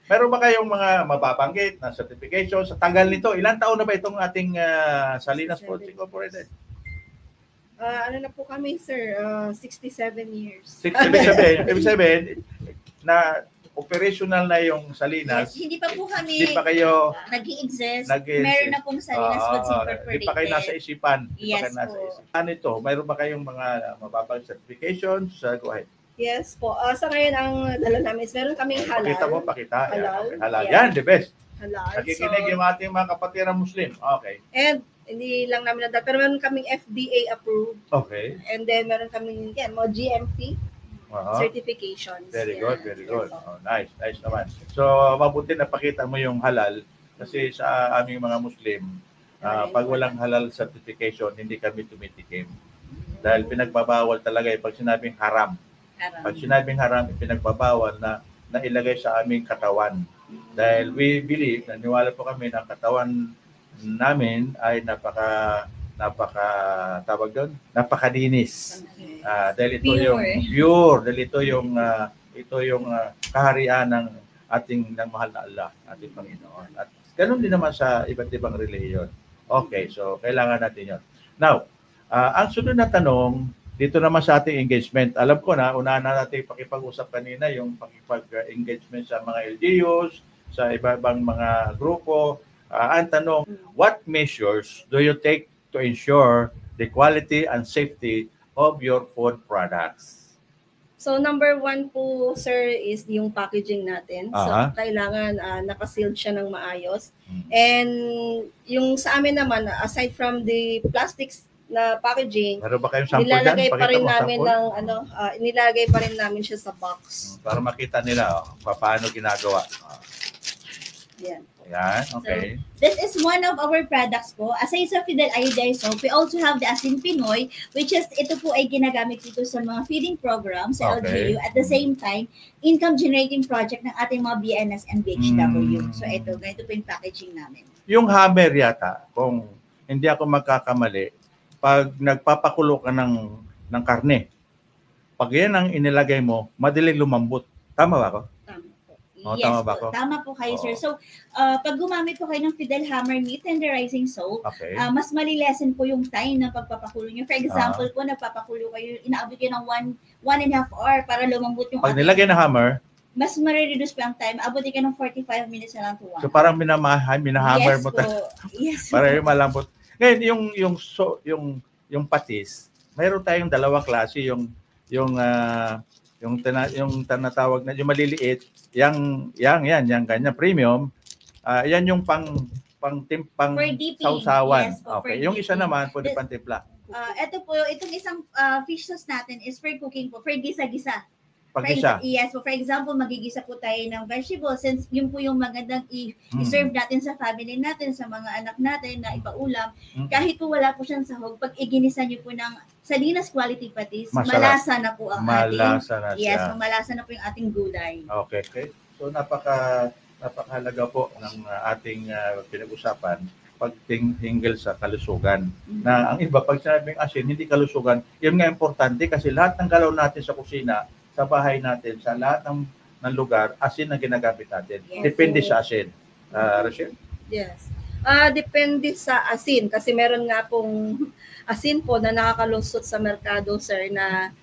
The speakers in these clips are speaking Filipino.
Meron ba kayong mga mababanggit na certification sa tagal nito? Ilang taon na ba itong ating Salinas Foods Incorporated? Ano na po kami, sir? 67 years. 67. Ibig sabihin, na operational na yung Salinas. Yes, hindi pa po kami Hindi pa kayo nag-i-exist. Meron na pong Salinas Foods Incorporated. Hindi pa kayo nasa isipan. Yes po. Ano ito? Mayroon ba kayong mga mababang certifications? Go ahead. Yes po. Sa ngayon, ang dala namin is meron kaming halal. Pakita mo, pakita. Halal. Yan, halal. Yeah. Yan, the best. Halal. Nakikinig yung ating mga kapatiran Muslim. Okay. And hindi lang namin nadala, pero meron kaming FDA approved. Okay. And then meron kaming mga GMP certifications. Very good, very good. Oh, nice naman. So, mabuti na pakita mo yung halal kasi sa aming mga Muslim, pag walang halal certification, hindi kami tumitikim. Dahil pinagbabawal talaga pag sinabing haram. Pag sinabing haram, pinagbabawal na ilagay sa aming katawan. Dahil we believe, naniwala po kami na katawan namin ay napakalinis. Dahil ito yung pure, dahil ito yung kaharian ng mahal na Allah, ating Panginoon. At ganun din naman sa iba't ibang relihiyon. Okay, so kailangan natin yun. Now, ang sunod na tanong, dito naman sa ating engagement, alam ko na, unahan na natin pakipag-usap kanina yung pakipag-engagement sa mga LGUs, sa iba-ibang mga grupo. Ang tanong, what measures do you take to ensure the quality and safety of your food products? So number 1 po, sir, is yung packaging natin. So kailangan nakasealed siya ng maayos. And yung sa amin naman, aside from the plastics na packaging, nilalagay pa rin namin nilalagay pa rin namin siya sa box. Para makita nila paano ginagawa. Yan. Yan, okay. So, this is one of our products po. Aside sa Fidel Iodized Soap, we also have the Asin Pinoy, which is, ito po ay ginagamit dito sa mga feeding programs sa LGU. At the same time, income generating project ng ating mga BNS and BHW. So ito, ganito po yung packaging namin. Yung hammer yata, kung hindi ako magkakamali, pag nagpapakulo ka ng karne, pag yan ang inilagay mo, madaling lumambot. Tama ba ako? Yes, tama po kayo, sir. So, pag gumamit po kayo ng Fidel Hammer Meat Tenderizing Soap, mas malilesen po yung time ng pagpapakulo nyo. For example po, nagpapakulo kayo, inaabot kayo ng 1.5 hour para lumambot yung pag nilagay na hammer, mas ma-reduce pa ang time. Abutin ka ng 45 minutes na lang to 1 hour. So, parang minahammer mo talaga. Yes, para yung malambot. Ngayon, yung patis, mayroon tayong dalawang klase, yung tinatawag na yung maliliit, yang ganyan premium, yan yung pang sausawan. Yes, okay, yung isa naman pwede pang timpla. Ito po, itong isang fish sauce natin is for cooking po, for gisa-gisa. Pag-gisa. Yes, for example, magigisa po tayo ng vegetables since yun po yung magandang i-serve natin sa family natin, sa mga anak natin na ipaulam. Kahit po wala po siyang sahog, pag iginisa niyo po ng Salinas quality patis, malasa na po ang malasa na po yung ating gulay. Okay. So napakahalaga po ng ating pinag-usapan pagtinggal sa kalusugan. Na ang iba pag sinabing asin, hindi kalusugan, yun nga importante kasi lahat ng galaw natin sa kusina, sa bahay natin, sa lahat ng lugar, asin ang ginagamit natin. Yes, depende sa asin. Rachel? Yes. Depende sa asin kasi meron nga pong asin po na nakakalusot sa merkado, sir, na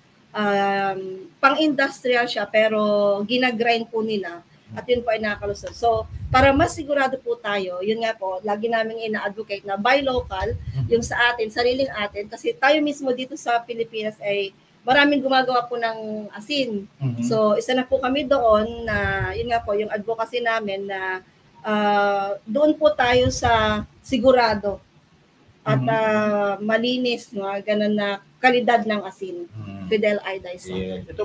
pang-industrial siya pero ginagrind po nila at yun po ay nakakalusot. So, para mas sigurado po tayo, yun nga po, lagi namin ina-advocate na buy local, yung sa atin, sariling atin, kasi tayo mismo dito sa Pilipinas ay maraming gumagawa po ng asin. So, isa na po kami doon na, yun nga po, yung advocacy namin na doon po tayo sa sigurado at malinis, no? Ganun na kalidad ng asin. Fidel Iodized Soap. Ito